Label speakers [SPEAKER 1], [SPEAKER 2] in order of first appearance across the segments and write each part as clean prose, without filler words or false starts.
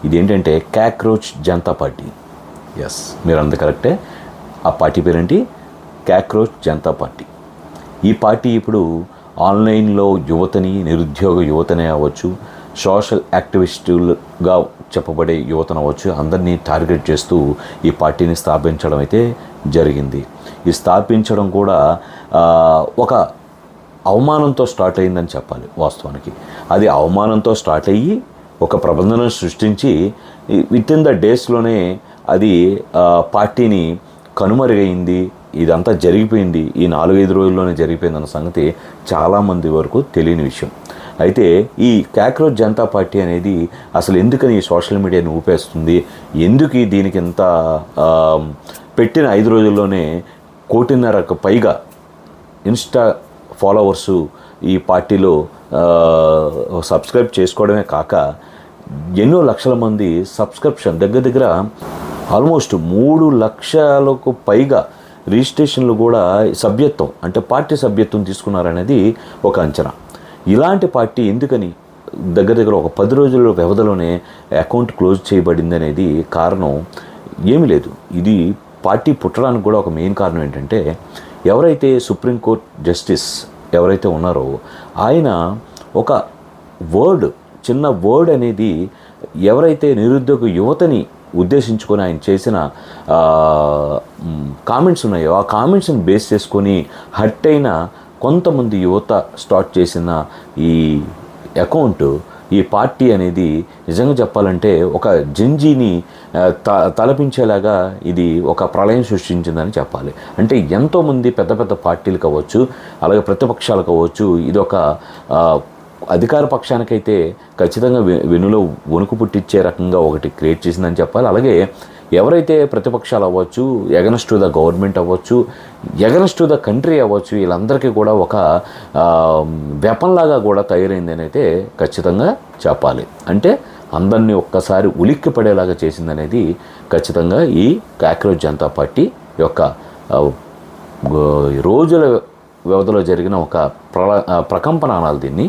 [SPEAKER 1] ఇదేంటంటే cockroach Janata party. Yes, మీరు అంత కరెక్టే. ఆ పార్టీ పేరేంటి? Cockroach Janata party. ఈ పార్టీ ఇప్పుడు ఆన్లైన్లో యువతని, నిరుద్యోగ యువతనే అవ్వచ్చు, సోషల్ యాక్టివిస్టులుగా చెప్పబడే యువతను అవ్వచ్చు, అందరినీ టార్గెట్ చేస్తూ ఈ పార్టీని స్థాపించడం అయితే జరిగింది. ఈ స్థాపించడం కూడా ఒక అవమానంతో స్టార్ట్ అయిందని చెప్పాలి వాస్తవానికి. అది అవమానంతో స్టార్ట్ అయ్యి ఒక ప్రబంధనం సృష్టించి విత్ ఇన్ ద డేస్లోనే అది పార్టీని కనుమరుగైంది. ఇదంతా జరిగిపోయింది, ఈ 4-5 రోజుల్లోనే జరిగిపోయిందన్న సంగతి చాలామంది వరకు తెలియని విషయం. అయితే ఈ కాక్రోచ్ జనతా పార్టీ అనేది అసలు ఎందుకని ఈ సోషల్ మీడియాని ఊపేస్తుంది, ఎందుకు దీనికి ఇంత పెట్టిన 5 రోజుల్లోనే 1.5 పైగా ఇన్స్టా ఫాలోవర్సు ఈ పార్టీలో సబ్స్క్రైబ్ చేసుకోవడమే కాక ఎన్నో లక్షల మంది సబ్స్క్రిప్షన్, దగ్గర ఆల్మోస్ట్ 3 లక్షలకు పైగా రిజిస్ట్రేషన్లు కూడా సభ్యత్వం, అంటే పార్టీ సభ్యత్వం తీసుకున్నారనేది ఒక అంచనా. ఇలాంటి పార్టీ ఎందుకని దగ్గర ఒక 10 రోజుల వ్యవధిలోనే అకౌంట్ క్లోజ్ చేయబడింది అనేది కారణం ఏమీ లేదు. ఇది పార్టీ పుట్టడానికి కూడా ఒక మెయిన్ కారణం ఏంటంటే, ఎవరైతే సుప్రీంకోర్టు జస్టిస్ ఎవరైతే ఉన్నారో ఆయన ఒక చిన్న వర్డ్ అనేది ఎవరైతే నిరుద్యోగ యువతని ఉద్దేశించుకొని ఆయన చేసిన కామెంట్స్ ఉన్నాయో ఆ కామెంట్స్ని బేస్ చేసుకొని హర్ట్ అయిన కొంతమంది యువత స్టార్ట్ చేసిన ఈ అకౌంట్, ఈ పార్టీ అనేది నిజంగా చెప్పాలంటే ఒక జంజీని తలపించేలాగా ఇది ఒక ప్రళయం సృష్టించిందని చెప్పాలి. అంటే ఎంతోమంది పెద్ద పెద్ద పార్టీలు కావచ్చు, అలాగే ప్రతిపక్షాలు కావచ్చు, ఇది ఒక అధికార పక్షానికైతే ఖచ్చితంగా వెన్నులో వణుకు పుట్టించే రకంగా ఒకటి క్రియేట్ చేసిందని చెప్పాలి. అలాగే ఎవరైతే ప్రతిపక్షాలు అవ్వచ్చు, ఎగనెస్ట్ టు ద గవర్నమెంట్ అవ్వచ్చు, ఎగనెస్ట్ టు ద కంట్రీ అవ్వచ్చు, వీళ్ళందరికీ కూడా ఒక వెపన్ లాగా కూడా తయారైందని అయితే ఖచ్చితంగా చెప్పాలి. అంటే అందరినీ ఒక్కసారి ఉలిక్కి పడేలాగా చేసిందనేది ఖచ్చితంగా ఈ కాక్రోచ్ జనతా పార్టీ యొక్క రోజుల వ్యవధిలో జరిగిన ఒక ప్రకంపనాలు దీన్ని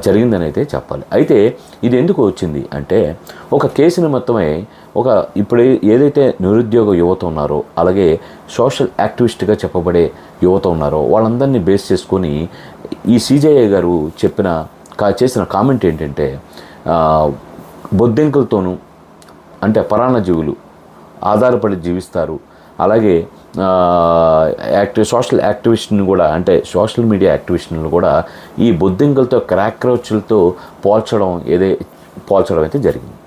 [SPEAKER 1] జరిగిందని అయితే చెప్పాలి. అయితే ఇది ఎందుకు వచ్చింది అంటే, ఒక కేసు నిమిత్తమై ఇప్పుడు ఏదైతే నిరుద్యోగ యువత ఉన్నారో, అలాగే సోషల్ యాక్టివిస్ట్గా చెప్పబడే యువత ఉన్నారో, వాళ్ళందరినీ బేస్ చేసుకొని ఈ సిజేఐ గారు చేసిన కామెంట్ ఏంటంటే, బొద్దింకలతోనూ అంటే పరాన్నజీవులు ఆధారపడి జీవిస్తారు, అలాగే సోషల్ యాక్టివిస్ట్ని కూడా, అంటే సోషల్ మీడియా యాక్టివిస్ట్ని కూడా ఈ బొద్దింకలతో, కాక్రోచ్లతో పోల్చడం అయితే జరిగింది.